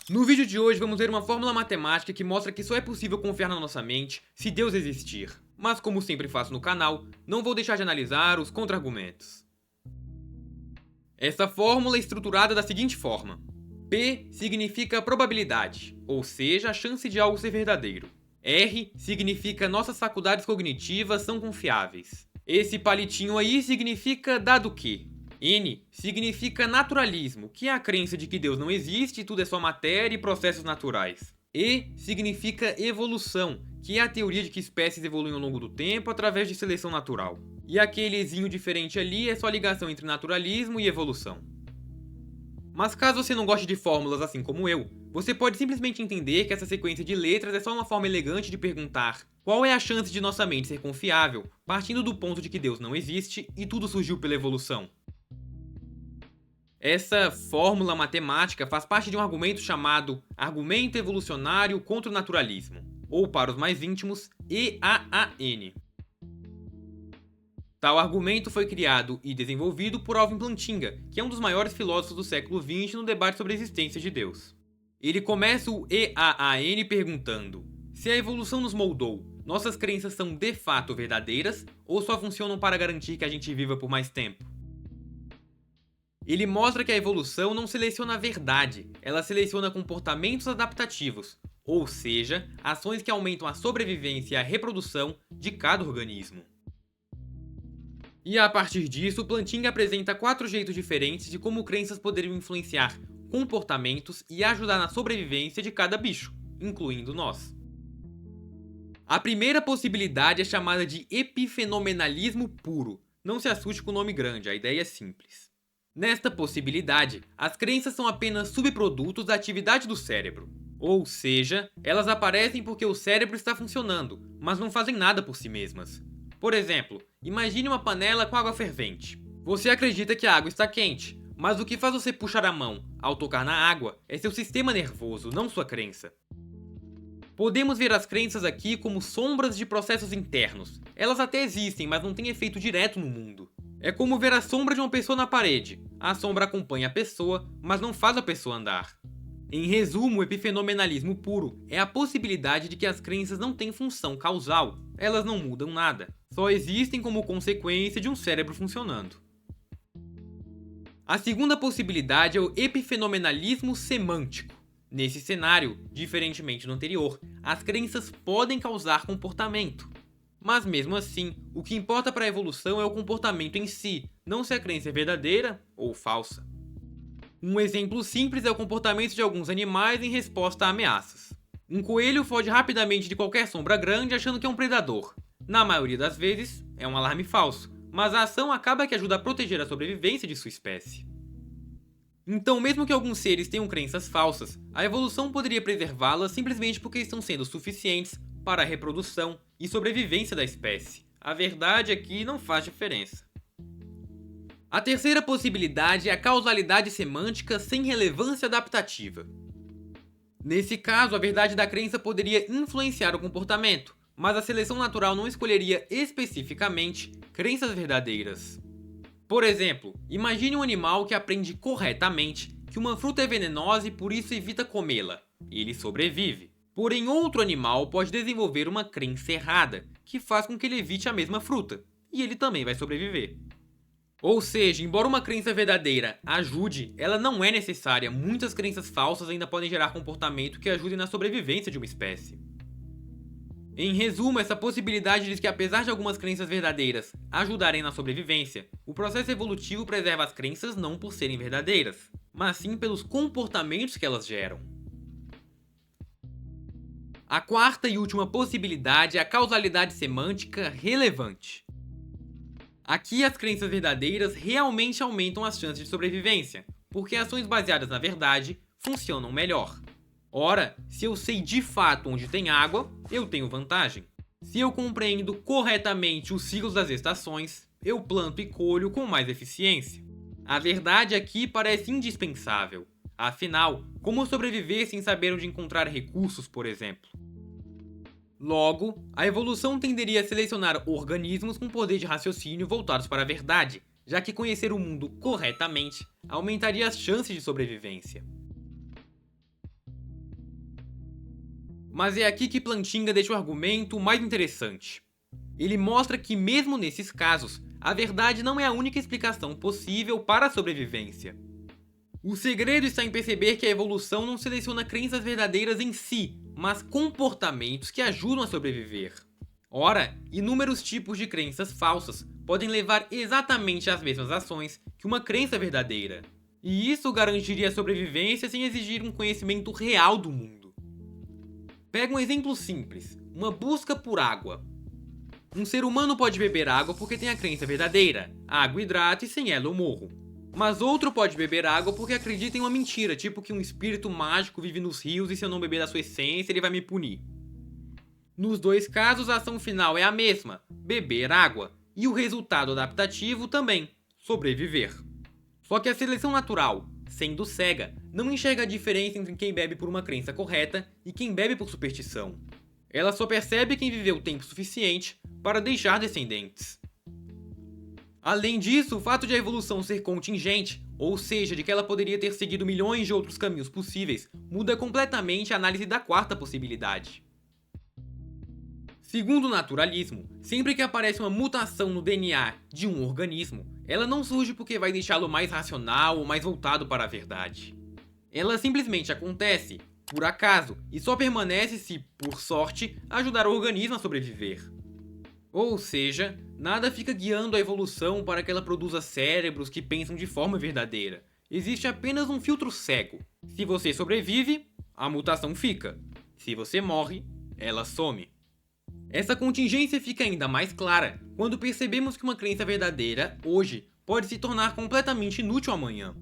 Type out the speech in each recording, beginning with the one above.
No vídeo de hoje vamos ver uma fórmula matemática que mostra que só é possível confiar na nossa mente se Deus existir. Mas como sempre faço no canal, não vou deixar de analisar os contra-argumentos. Essa fórmula é estruturada da seguinte forma: P significa probabilidade, ou seja, a chance de algo ser verdadeiro. R significa nossas faculdades cognitivas são confiáveis. Esse palitinho aí significa dado que. N significa naturalismo, que é a crença de que Deus não existe e tudo é só matéria e processos naturais. E significa evolução, que é a teoria de que espécies evoluem ao longo do tempo através de seleção natural. E aquele ezinho diferente ali é só a ligação entre naturalismo e evolução. Mas caso você não goste de fórmulas assim como eu, você pode simplesmente entender que essa sequência de letras é só uma forma elegante de perguntar qual é a chance de nossa mente ser confiável, partindo do ponto de que Deus não existe e tudo surgiu pela evolução. Essa fórmula matemática faz parte de um argumento chamado Argumento Evolucionário contra o Naturalismo, ou para os mais íntimos, EAAN. Tal argumento foi criado e desenvolvido por Alvin Plantinga, que é um dos maiores filósofos do século XX no debate sobre a existência de Deus. Ele começa o EAAN perguntando: se a evolução nos moldou, nossas crenças são de fato verdadeiras ou só funcionam para garantir que a gente viva por mais tempo? Ele mostra que a evolução não seleciona a verdade, ela seleciona comportamentos adaptativos, ou seja, ações que aumentam a sobrevivência e a reprodução de cada organismo. E a partir disso, Plantinga apresenta 4 jeitos diferentes de como crenças poderiam influenciar comportamentos e ajudar na sobrevivência de cada bicho, incluindo nós. A primeira possibilidade é chamada de epifenomenalismo puro. Não se assuste com o nome grande, a ideia é simples. Nesta possibilidade, as crenças são apenas subprodutos da atividade do cérebro. Ou seja, elas aparecem porque o cérebro está funcionando, mas não fazem nada por si mesmas. Por exemplo, imagine uma panela com água fervente. Você acredita que a água está quente, mas o que faz você puxar a mão ao tocar na água é seu sistema nervoso, não sua crença. Podemos ver as crenças aqui como sombras de processos internos. Elas até existem, mas não têm efeito direto no mundo. É como ver a sombra de uma pessoa na parede. A sombra acompanha a pessoa, mas não faz a pessoa andar. Em resumo, o epifenomenalismo puro é a possibilidade de que as crenças não têm função causal. Elas não mudam nada. Só existem como consequência de um cérebro funcionando. A segunda possibilidade é o epifenomenalismo semântico. Nesse cenário, diferentemente do anterior, as crenças podem causar comportamento. Mas mesmo assim, o que importa para a evolução é o comportamento em si, não se a crença é verdadeira ou falsa. Um exemplo simples é o comportamento de alguns animais em resposta a ameaças. Um coelho foge rapidamente de qualquer sombra grande achando que é um predador. Na maioria das vezes, é um alarme falso, mas a ação acaba que ajuda a proteger a sobrevivência de sua espécie. Então, mesmo que alguns seres tenham crenças falsas, a evolução poderia preservá-las simplesmente porque estão sendo suficientes para a reprodução e sobrevivência da espécie. A verdade é que não faz diferença. A terceira possibilidade é a causalidade semântica sem relevância adaptativa. Nesse caso, a verdade da crença poderia influenciar o comportamento, mas a seleção natural não escolheria especificamente crenças verdadeiras. Por exemplo, imagine um animal que aprende corretamente que uma fruta é venenosa e por isso evita comê-la, e ele sobrevive. Porém, outro animal pode desenvolver uma crença errada, que faz com que ele evite a mesma fruta, e ele também vai sobreviver. Ou seja, embora uma crença verdadeira ajude, ela não é necessária. Muitas crenças falsas ainda podem gerar comportamento que ajude na sobrevivência de uma espécie. Em resumo, essa possibilidade diz que apesar de algumas crenças verdadeiras ajudarem na sobrevivência, o processo evolutivo preserva as crenças não por serem verdadeiras, mas sim pelos comportamentos que elas geram. A quarta e última possibilidade é a causalidade semântica relevante. Aqui as crenças verdadeiras realmente aumentam as chances de sobrevivência, porque ações baseadas na verdade funcionam melhor. Ora, se eu sei de fato onde tem água, eu tenho vantagem. Se eu compreendo corretamente os ciclos das estações, eu planto e colho com mais eficiência. A verdade aqui parece indispensável. Afinal, como sobreviver sem saber onde encontrar recursos, por exemplo? Logo, a evolução tenderia a selecionar organismos com poder de raciocínio voltados para a verdade, já que conhecer o mundo corretamente aumentaria as chances de sobrevivência. Mas é aqui que Plantinga deixa o argumento mais interessante. Ele mostra que mesmo nesses casos, a verdade não é a única explicação possível para a sobrevivência. O segredo está em perceber que a evolução não seleciona crenças verdadeiras em si, mas comportamentos que ajudam a sobreviver. Ora, inúmeros tipos de crenças falsas podem levar exatamente às mesmas ações que uma crença verdadeira. E isso garantiria a sobrevivência sem exigir um conhecimento real do mundo. Pega um exemplo simples, uma busca por água. Um ser humano pode beber água porque tem a crença verdadeira, água hidrata e sem ela eu morro. Mas outro pode beber água porque acredita em uma mentira, tipo que um espírito mágico vive nos rios e se eu não beber da sua essência ele vai me punir. Nos dois casos a ação final é a mesma, beber água, e o resultado adaptativo também, sobreviver. Só que a seleção natural, sendo cega, não enxerga a diferença entre quem bebe por uma crença correta e quem bebe por superstição. Ela só percebe quem viveu tempo suficiente para deixar descendentes. Além disso, o fato de a evolução ser contingente, ou seja, de que ela poderia ter seguido milhões de outros caminhos possíveis, muda completamente a análise da quarta possibilidade. Segundo o naturalismo, sempre que aparece uma mutação no DNA de um organismo, ela não surge porque vai deixá-lo mais racional ou mais voltado para a verdade. Ela simplesmente acontece, por acaso, e só permanece se, por sorte, ajudar o organismo a sobreviver. Ou seja, nada fica guiando a evolução para que ela produza cérebros que pensam de forma verdadeira. Existe apenas um filtro cego. Se você sobrevive, a mutação fica. Se você morre, ela some. Essa contingência fica ainda mais clara quando percebemos que uma crença verdadeira, hoje, pode se tornar completamente inútil amanhã.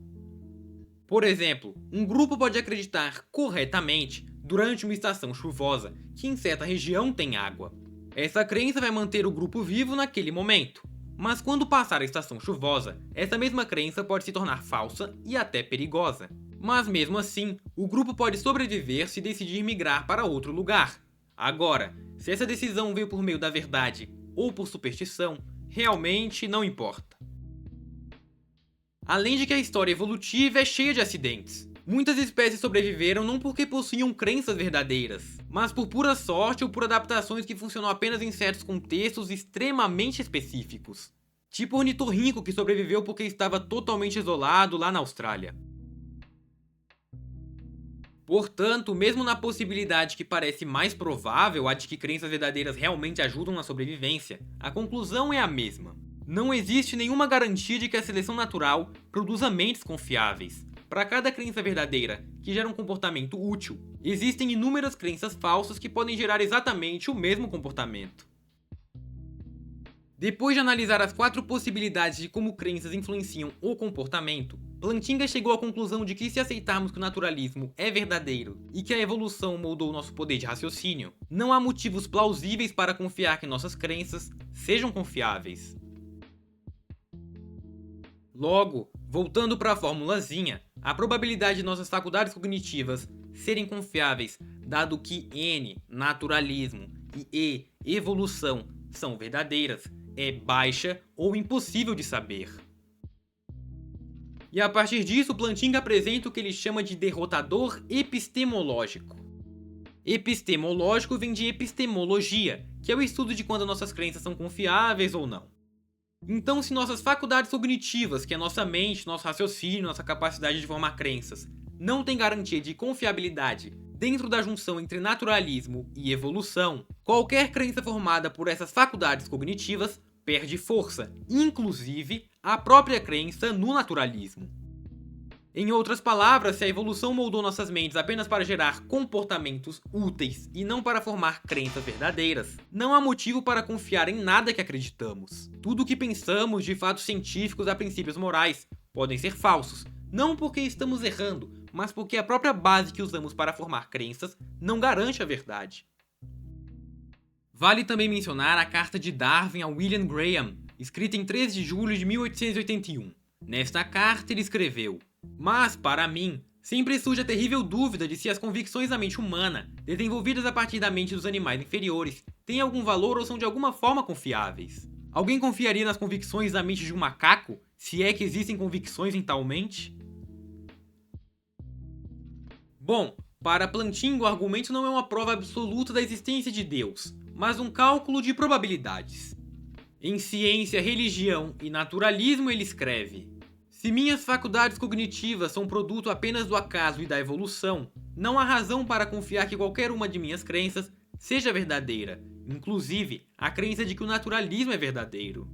Por exemplo, um grupo pode acreditar corretamente, durante uma estação chuvosa, que em certa região tem água. Essa crença vai manter o grupo vivo naquele momento. Mas quando passar a estação chuvosa, essa mesma crença pode se tornar falsa e até perigosa. Mas mesmo assim, o grupo pode sobreviver se decidir migrar para outro lugar. Agora, se essa decisão veio por meio da verdade ou por superstição, realmente não importa. Além de que a história evolutiva é cheia de acidentes. Muitas espécies sobreviveram não porque possuíam crenças verdadeiras, mas por pura sorte ou por adaptações que funcionam apenas em certos contextos extremamente específicos. Tipo o ornitorrinco que sobreviveu porque estava totalmente isolado lá na Austrália. Portanto, mesmo na possibilidade que parece mais provável, a de que crenças verdadeiras realmente ajudam na sobrevivência, a conclusão é a mesma. Não existe nenhuma garantia de que a seleção natural produza mentes confiáveis. Para cada crença verdadeira que gera um comportamento útil, existem inúmeras crenças falsas que podem gerar exatamente o mesmo comportamento. Depois de analisar as 4 possibilidades de como crenças influenciam o comportamento, Plantinga chegou à conclusão de que se aceitarmos que o naturalismo é verdadeiro e que a evolução moldou nosso poder de raciocínio, não há motivos plausíveis para confiar que nossas crenças sejam confiáveis. Logo, voltando para a formulazinha, a probabilidade de nossas faculdades cognitivas serem confiáveis, dado que N, naturalismo, e E, evolução, são verdadeiras, é baixa ou impossível de saber. E a partir disso, Plantinga apresenta o que ele chama de derrotador epistemológico. Epistemológico vem de epistemologia, que é o estudo de quando nossas crenças são confiáveis ou não. Então, se nossas faculdades cognitivas, que é nossa mente, nosso raciocínio, nossa capacidade de formar crenças, não tem garantia de confiabilidade dentro da junção entre naturalismo e evolução, qualquer crença formada por essas faculdades cognitivas perde força, inclusive a própria crença no naturalismo. Em outras palavras, se a evolução moldou nossas mentes apenas para gerar comportamentos úteis e não para formar crenças verdadeiras, não há motivo para confiar em nada que acreditamos. Tudo o que pensamos de fatos científicos a princípios morais podem ser falsos, não porque estamos errando, mas porque a própria base que usamos para formar crenças não garante a verdade. Vale também mencionar a carta de Darwin a William Graham, escrita em 13 de julho de 1881. Nesta carta ele escreveu: "Mas, para mim, sempre surge a terrível dúvida de se as convicções da mente humana, desenvolvidas a partir da mente dos animais inferiores, têm algum valor ou são de alguma forma confiáveis. Alguém confiaria nas convicções da mente de um macaco, se é que existem convicções em tal mente?" Bom, Para Plantinga, o argumento não é uma prova absoluta da existência de Deus, mas um cálculo de probabilidades. Em Ciência, Religião e Naturalismo, ele escreve: se minhas faculdades cognitivas são produto apenas do acaso e da evolução, não há razão para confiar que qualquer uma de minhas crenças seja verdadeira, inclusive a crença de que o naturalismo é verdadeiro.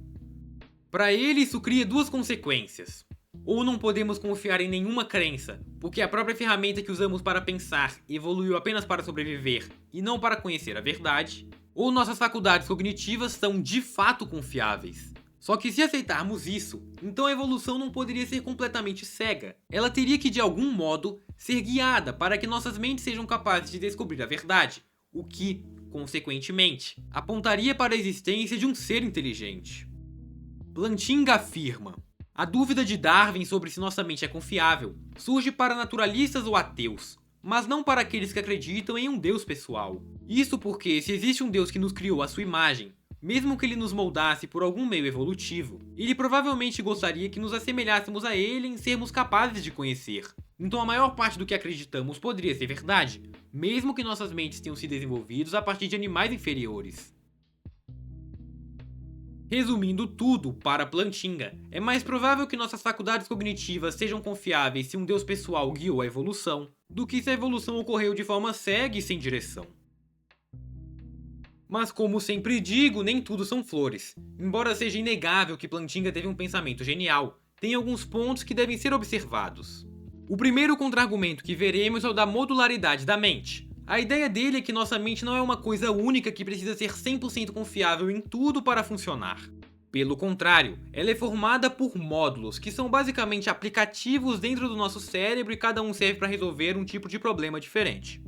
Para ele, isso cria duas consequências. Ou não podemos confiar em nenhuma crença, porque a própria ferramenta que usamos para pensar evoluiu apenas para sobreviver e não para conhecer a verdade, ou nossas faculdades cognitivas são de fato confiáveis. Só que se aceitarmos isso, então a evolução não poderia ser completamente cega. Ela teria que, de algum modo, ser guiada para que nossas mentes sejam capazes de descobrir a verdade, o que, consequentemente, apontaria para a existência de um ser inteligente. Plantinga afirma: a dúvida de Darwin sobre se nossa mente é confiável surge para naturalistas ou ateus, mas não para aqueles que acreditam em um Deus pessoal. Isso porque, se existe um Deus que nos criou à sua imagem, mesmo que ele nos moldasse por algum meio evolutivo, ele provavelmente gostaria que nos assemelhássemos a ele em sermos capazes de conhecer. Então a maior parte do que acreditamos poderia ser verdade, mesmo que nossas mentes tenham se desenvolvido a partir de animais inferiores. Resumindo tudo, para Plantinga, é mais provável que nossas faculdades cognitivas sejam confiáveis se um Deus pessoal guiou a evolução, do que se a evolução ocorreu de forma cega e sem direção. Mas como sempre digo, nem tudo são flores. Embora seja inegável que Plantinga teve um pensamento genial, tem alguns pontos que devem ser observados. O primeiro contra-argumento que veremos é o da modularidade da mente. A ideia dele é que nossa mente não é uma coisa única que precisa ser 100% confiável em tudo para funcionar. Pelo contrário, ela é formada por módulos, que são basicamente aplicativos dentro do nosso cérebro e cada um serve para resolver um tipo de problema diferente.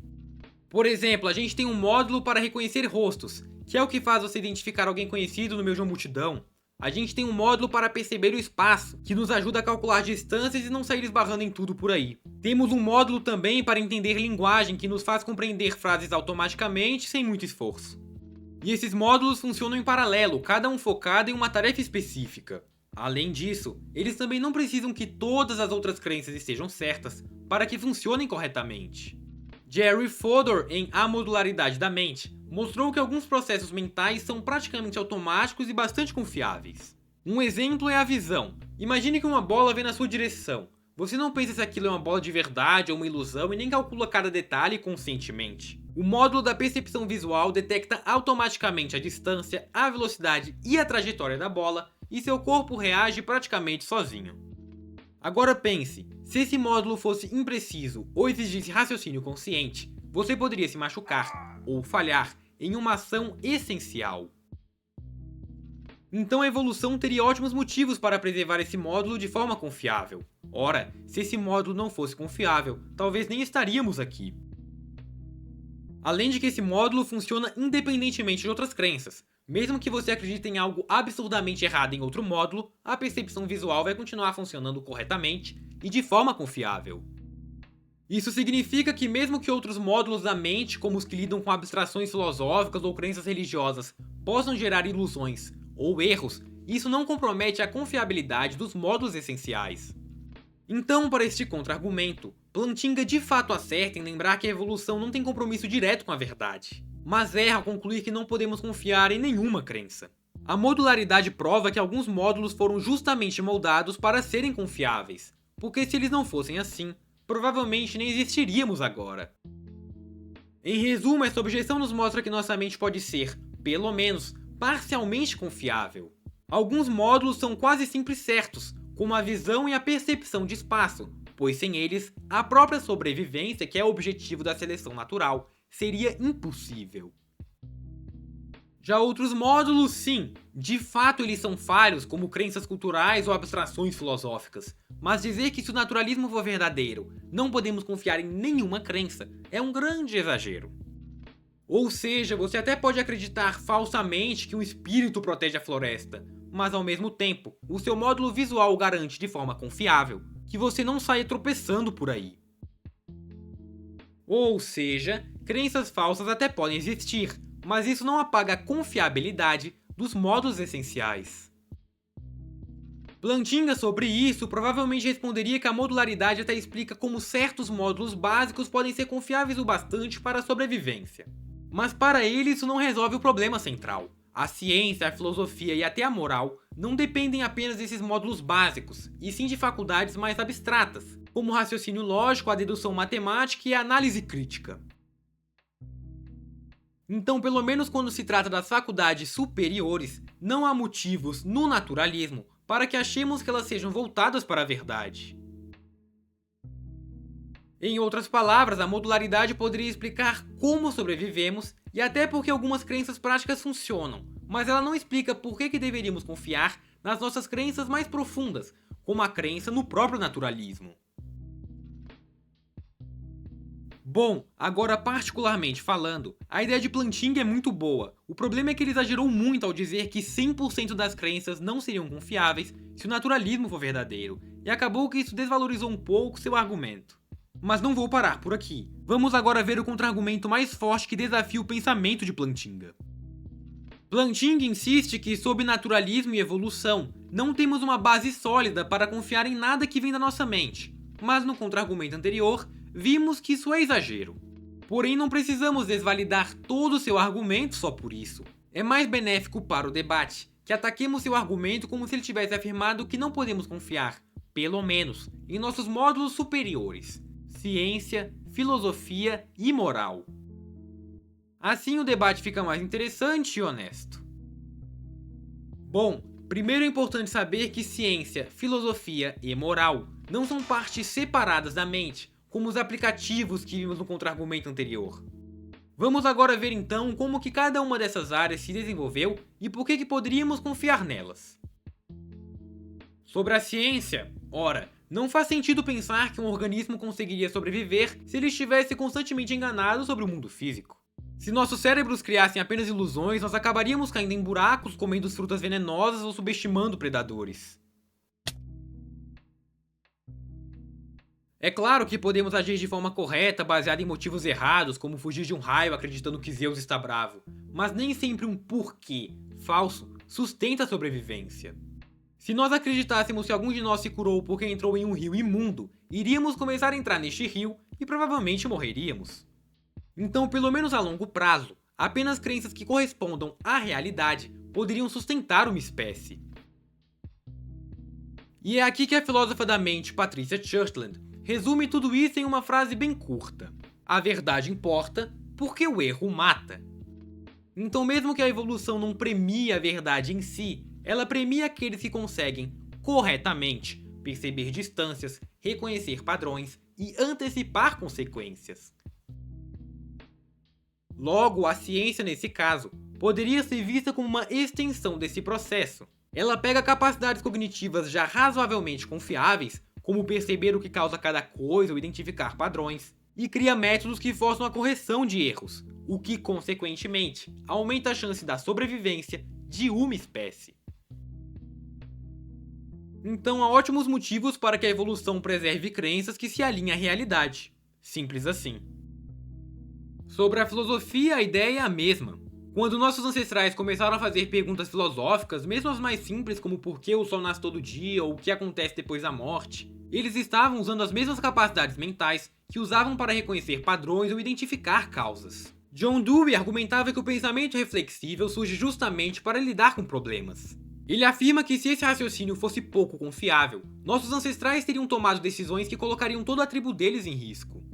Por exemplo, a gente tem um módulo para reconhecer rostos, que é o que faz você identificar alguém conhecido no meio de uma multidão. A gente tem um módulo para perceber o espaço, que nos ajuda a calcular distâncias e não sair esbarrando em tudo por aí. Temos um módulo também para entender linguagem, que nos faz compreender frases automaticamente sem muito esforço. E esses módulos funcionam em paralelo, cada um focado em uma tarefa específica. Além disso, eles também não precisam que todas as outras crenças estejam certas para que funcionem corretamente. Jerry Fodor, em A Modularidade da Mente, mostrou que alguns processos mentais são praticamente automáticos e bastante confiáveis. Um exemplo é a visão. Imagine que uma bola vem na sua direção. Você não pensa se aquilo é uma bola de verdade ou uma ilusão e nem calcula cada detalhe conscientemente. O módulo da percepção visual detecta automaticamente a distância, a velocidade e a trajetória da bola, e seu corpo reage praticamente sozinho. Agora pense, se esse módulo fosse impreciso ou exigisse raciocínio consciente, você poderia se machucar ou falhar em uma ação essencial. Então a evolução teria ótimos motivos para preservar esse módulo de forma confiável. Ora, se esse módulo não fosse confiável, talvez nem estaríamos aqui. Além de que esse módulo funciona independentemente de outras crenças. Mesmo que você acredite em algo absurdamente errado em outro módulo, a percepção visual vai continuar funcionando corretamente e de forma confiável. Isso significa que mesmo que outros módulos da mente, como os que lidam com abstrações filosóficas ou crenças religiosas, possam gerar ilusões ou erros, isso não compromete a confiabilidade dos módulos essenciais. Então, para este contra-argumento, Plantinga de fato acerta em lembrar que a evolução não tem compromisso direto com a verdade, mas erra ao concluir que não podemos confiar em nenhuma crença. A modularidade prova que alguns módulos foram justamente moldados para serem confiáveis, porque se eles não fossem assim, provavelmente nem existiríamos agora. Em resumo, essa objeção nos mostra que nossa mente pode ser, pelo menos, parcialmente confiável. Alguns módulos são quase sempre certos, como a visão e a percepção de espaço, pois sem eles, a própria sobrevivência, que é o objetivo da seleção natural, seria impossível. Já outros módulos, sim, de fato eles são falhos, como crenças culturais ou abstrações filosóficas. Mas dizer que se o naturalismo for verdadeiro, não podemos confiar em nenhuma crença, é um grande exagero. Ou seja, você até pode acreditar falsamente que um espírito protege a floresta, mas ao mesmo tempo, o seu módulo visual garante de forma confiável que você não saia tropeçando por aí. Ou seja, crenças falsas até podem existir, mas isso não apaga a confiabilidade dos módulos essenciais. Plantinga, sobre isso, provavelmente responderia que a modularidade até explica como certos módulos básicos podem ser confiáveis o bastante para a sobrevivência. Mas para ele isso não resolve o problema central. A ciência, a filosofia e até a moral não dependem apenas desses módulos básicos, e sim de faculdades mais abstratas, como o raciocínio lógico, a dedução matemática e a análise crítica. Então, pelo menos quando se trata das faculdades superiores, não há motivos no naturalismo para que achemos que elas sejam voltadas para a verdade. Em outras palavras, a modularidade poderia explicar como sobrevivemos e até porque algumas crenças práticas funcionam, mas ela não explica por que deveríamos confiar nas nossas crenças mais profundas, como a crença no próprio naturalismo. Bom, agora particularmente falando, a ideia de Plantinga é muito boa. O problema é que ele exagerou muito ao dizer que 100% das crenças não seriam confiáveis se o naturalismo for verdadeiro, e acabou que isso desvalorizou um pouco seu argumento. Mas não vou parar por aqui. Vamos agora ver o contra-argumento mais forte que desafia o pensamento de Plantinga. Plantinga insiste que, sob naturalismo e evolução, não temos uma base sólida para confiar em nada que vem da nossa mente, mas no contra-argumento anterior, vimos que isso é exagero. Porém, não precisamos desvalidar todo o seu argumento só por isso. É mais benéfico para o debate que ataquemos seu argumento como se ele tivesse afirmado que não podemos confiar, pelo menos, em nossos módulos superiores: ciência, filosofia e moral. Assim o debate fica mais interessante e honesto. Bom, primeiro é importante saber que ciência, filosofia e moral não são partes separadas da mente, como os aplicativos que vimos no contra-argumento anterior. Vamos agora ver então como que cada uma dessas áreas se desenvolveu e por que poderíamos confiar nelas. Sobre a ciência, ora, não faz sentido pensar que um organismo conseguiria sobreviver se ele estivesse constantemente enganado sobre o mundo físico. Se nossos cérebros criassem apenas ilusões, nós acabaríamos caindo em buracos, comendo frutas venenosas ou subestimando predadores. É claro que podemos agir de forma correta, baseada em motivos errados, como fugir de um raio acreditando que Zeus está bravo, mas nem sempre um porquê falso sustenta a sobrevivência. Se nós acreditássemos que algum de nós se curou porque entrou em um rio imundo, iríamos começar a entrar neste rio e provavelmente morreríamos. Então, pelo menos a longo prazo, apenas crenças que correspondam à realidade poderiam sustentar uma espécie. E é aqui que a filósofa da mente Patricia Churchland resume tudo isso em uma frase bem curta: a verdade importa porque o erro mata. Então, mesmo que a evolução não premie a verdade em si, ela premia aqueles que conseguem, corretamente, perceber distâncias, reconhecer padrões e antecipar consequências. Logo, a ciência, nesse caso, poderia ser vista como uma extensão desse processo. Ela pega capacidades cognitivas já razoavelmente confiáveis, como perceber o que causa cada coisa ou identificar padrões, e cria métodos que forçam a correção de erros, o que, consequentemente, aumenta a chance da sobrevivência de uma espécie. Então há ótimos motivos para que a evolução preserve crenças que se alinhem à realidade. Simples assim. Sobre a filosofia, a ideia é a mesma. Quando nossos ancestrais começaram a fazer perguntas filosóficas, mesmo as mais simples como por que o sol nasce todo dia ou o que acontece depois da morte, eles estavam usando as mesmas capacidades mentais que usavam para reconhecer padrões ou identificar causas. John Dewey argumentava que o pensamento reflexível surge justamente para lidar com problemas. Ele afirma que se esse raciocínio fosse pouco confiável, nossos ancestrais teriam tomado decisões que colocariam toda a tribo deles em risco.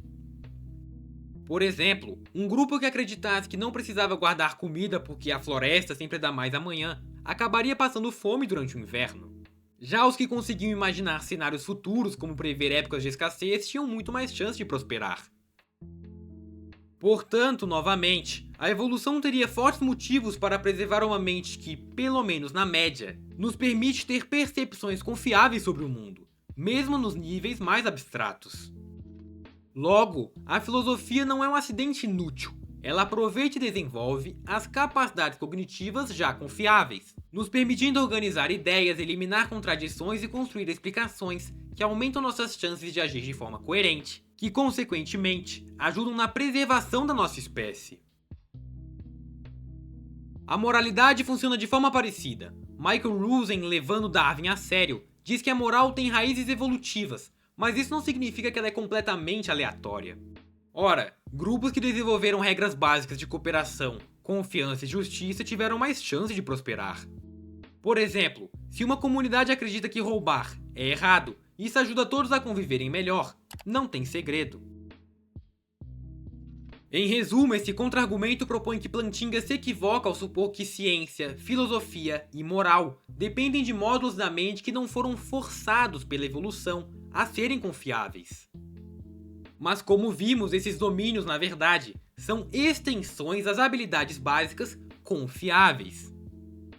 Por exemplo, um grupo que acreditasse que não precisava guardar comida porque a floresta sempre dá mais amanhã, acabaria passando fome durante o inverno. Já os que conseguiam imaginar cenários futuros, como prever épocas de escassez, tinham muito mais chance de prosperar. Portanto, novamente, a evolução teria fortes motivos para preservar uma mente que, pelo menos na média, nos permite ter percepções confiáveis sobre o mundo, mesmo nos níveis mais abstratos. Logo, a filosofia não é um acidente inútil. Ela aproveita e desenvolve as capacidades cognitivas já confiáveis, nos permitindo organizar ideias, eliminar contradições e construir explicações que aumentam nossas chances de agir de forma coerente, que, consequentemente, ajudam na preservação da nossa espécie. A moralidade funciona de forma parecida. Michael Rosen, levando Darwin a sério, diz que a moral tem raízes evolutivas, mas isso não significa que ela é completamente aleatória. Ora, grupos que desenvolveram regras básicas de cooperação, confiança e justiça tiveram mais chance de prosperar. Por exemplo, se uma comunidade acredita que roubar é errado, isso ajuda todos a conviverem melhor. Não tem segredo. Em resumo, esse contra-argumento propõe que Plantinga se equivoca ao supor que ciência, filosofia e moral dependem de módulos da mente que não foram forçados pela evolução a serem confiáveis. Mas como vimos, esses domínios, na verdade, são extensões das habilidades básicas confiáveis.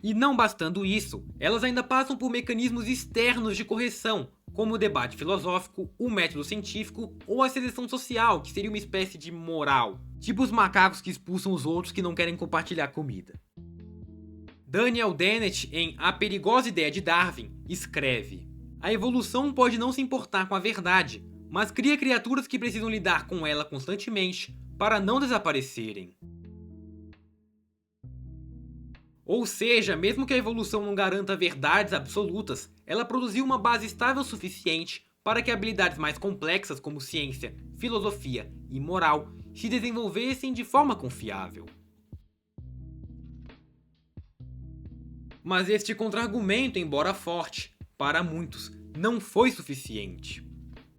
E não bastando isso, elas ainda passam por mecanismos externos de correção, como o debate filosófico, o método científico ou a seleção social, que seria uma espécie de moral, tipo os macacos que expulsam os outros que não querem compartilhar comida. Daniel Dennett, em A Perigosa Ideia de Darwin, escreve: a evolução pode não se importar com a verdade, mas cria criaturas que precisam lidar com ela constantemente para não desaparecerem. Ou seja, mesmo que a evolução não garanta verdades absolutas, ela produziu uma base estável o suficiente para que habilidades mais complexas como ciência, filosofia e moral se desenvolvessem de forma confiável. Mas este contra-argumento, embora forte, para muitos, não foi suficiente.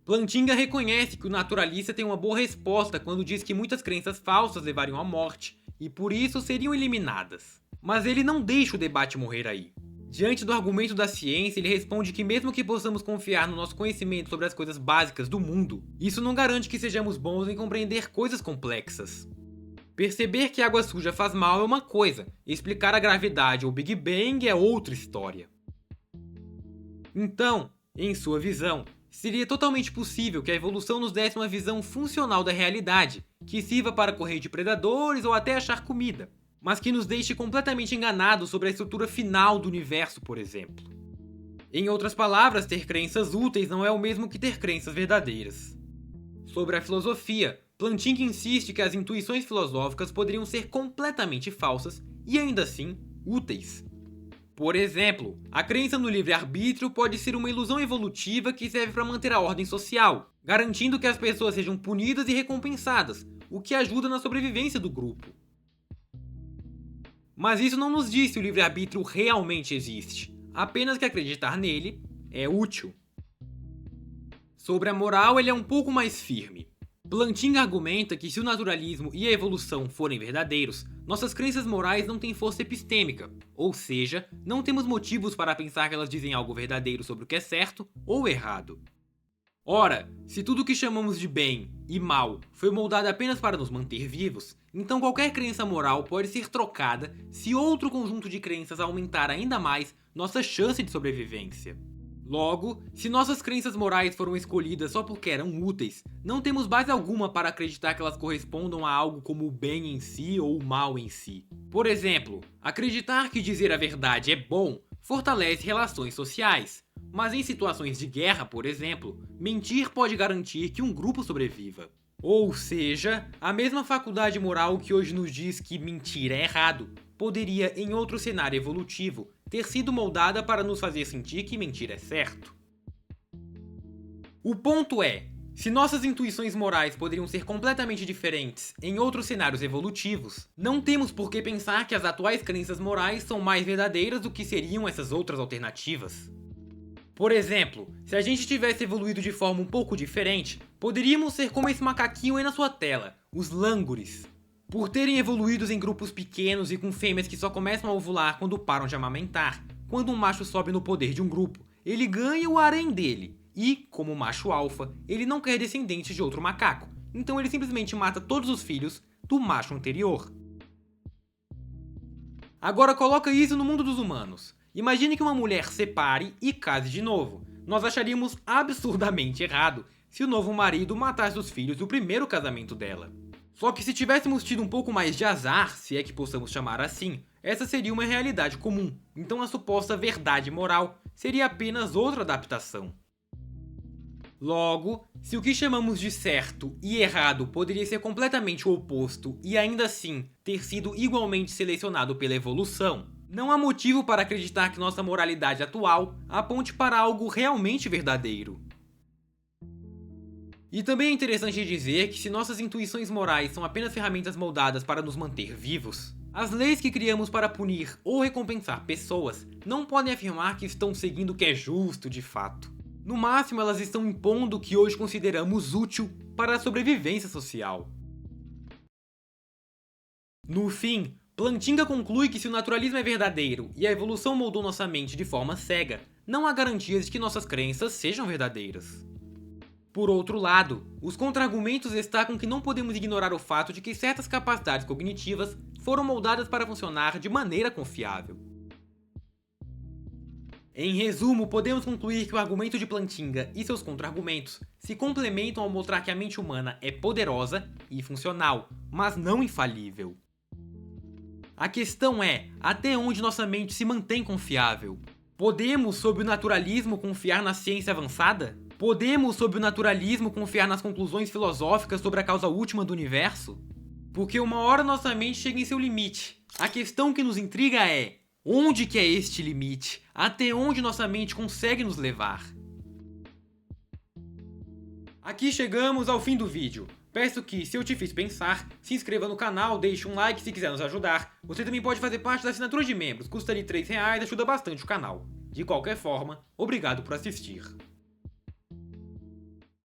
Plantinga reconhece que o naturalista tem uma boa resposta quando diz que muitas crenças falsas levariam à morte e por isso seriam eliminadas. Mas ele não deixa o debate morrer aí. Diante do argumento da ciência, ele responde que mesmo que possamos confiar no nosso conhecimento sobre as coisas básicas do mundo, isso não garante que sejamos bons em compreender coisas complexas. Perceber que água suja faz mal é uma coisa, explicar a gravidade ou Big Bang é outra história. Então, em sua visão, seria totalmente possível que a evolução nos desse uma visão funcional da realidade, que sirva para correr de predadores ou até achar comida, mas que nos deixe completamente enganados sobre a estrutura final do universo, por exemplo. Em outras palavras, ter crenças úteis não é o mesmo que ter crenças verdadeiras. Sobre a filosofia, Plantinga insiste que as intuições filosóficas poderiam ser completamente falsas e ainda assim úteis. Por exemplo, a crença no livre-arbítrio pode ser uma ilusão evolutiva que serve para manter a ordem social, garantindo que as pessoas sejam punidas e recompensadas, o que ajuda na sobrevivência do grupo. Mas isso não nos diz se o livre-arbítrio realmente existe, apenas que acreditar nele é útil. Sobre a moral, ele é um pouco mais firme. Plantinga argumenta que se o naturalismo e a evolução forem verdadeiros, nossas crenças morais não têm força epistêmica, ou seja, não temos motivos para pensar que elas dizem algo verdadeiro sobre o que é certo ou errado. Ora, se tudo o que chamamos de bem e mal foi moldado apenas para nos manter vivos, então qualquer crença moral pode ser trocada se outro conjunto de crenças aumentar ainda mais nossa chance de sobrevivência. Logo, se nossas crenças morais foram escolhidas só porque eram úteis, não temos base alguma para acreditar que elas correspondam a algo como o bem em si ou o mal em si. Por exemplo, acreditar que dizer a verdade é bom fortalece relações sociais, mas em situações de guerra, por exemplo, mentir pode garantir que um grupo sobreviva. Ou seja, a mesma faculdade moral que hoje nos diz que mentir é errado, poderia, em outro cenário evolutivo, ter sido moldada para nos fazer sentir que mentir é certo. O ponto é, se nossas intuições morais poderiam ser completamente diferentes em outros cenários evolutivos, não temos por que pensar que as atuais crenças morais são mais verdadeiras do que seriam essas outras alternativas. Por exemplo, se a gente tivesse evoluído de forma um pouco diferente, poderíamos ser como esse macaquinho aí na sua tela, os langures. Por terem evoluído em grupos pequenos e com fêmeas que só começam a ovular quando param de amamentar, quando um macho sobe no poder de um grupo, ele ganha o harém dele. E, como macho alfa, ele não quer descendentes de outro macaco, então ele simplesmente mata todos os filhos do macho anterior. Agora coloca isso no mundo dos humanos. Imagine que uma mulher separe e case de novo. Nós acharíamos absurdamente errado se o novo marido matasse os filhos do primeiro casamento dela. Só que se tivéssemos tido um pouco mais de azar, se é que possamos chamar assim, essa seria uma realidade comum. Então a suposta verdade moral seria apenas outra adaptação. Logo, se o que chamamos de certo e errado poderia ser completamente o oposto e ainda assim ter sido igualmente selecionado pela evolução, Não há motivo para acreditar que nossa moralidade atual aponte para algo realmente verdadeiro. E também é interessante dizer que se nossas intuições morais são apenas ferramentas moldadas para nos manter vivos, as leis que criamos para punir ou recompensar pessoas não podem afirmar que estão seguindo o que é justo de fato. No máximo, elas estão impondo o que hoje consideramos útil para a sobrevivência social. No fim, Plantinga conclui que se o naturalismo é verdadeiro e a evolução moldou nossa mente de forma cega, não há garantias de que nossas crenças sejam verdadeiras. Por outro lado, os contra-argumentos destacam que não podemos ignorar o fato de que certas capacidades cognitivas foram moldadas para funcionar de maneira confiável. Em resumo, podemos concluir que o argumento de Plantinga e seus contra-argumentos se complementam ao mostrar que a mente humana é poderosa e funcional, mas não infalível. A questão é, até onde nossa mente se mantém confiável? Podemos, sob o naturalismo, confiar na ciência avançada? Podemos, sob o naturalismo, confiar nas conclusões filosóficas sobre a causa última do universo? Porque uma hora nossa mente chega em seu limite. A questão que nos intriga é: onde que é este limite? Até onde nossa mente consegue nos levar? Aqui chegamos ao fim do vídeo. Peço que, se eu te fiz pensar, se inscreva no canal, deixe um like se quiser nos ajudar. Você também pode fazer parte da assinatura de membros, custa ali R$3, ajuda bastante o canal. De qualquer forma, obrigado por assistir.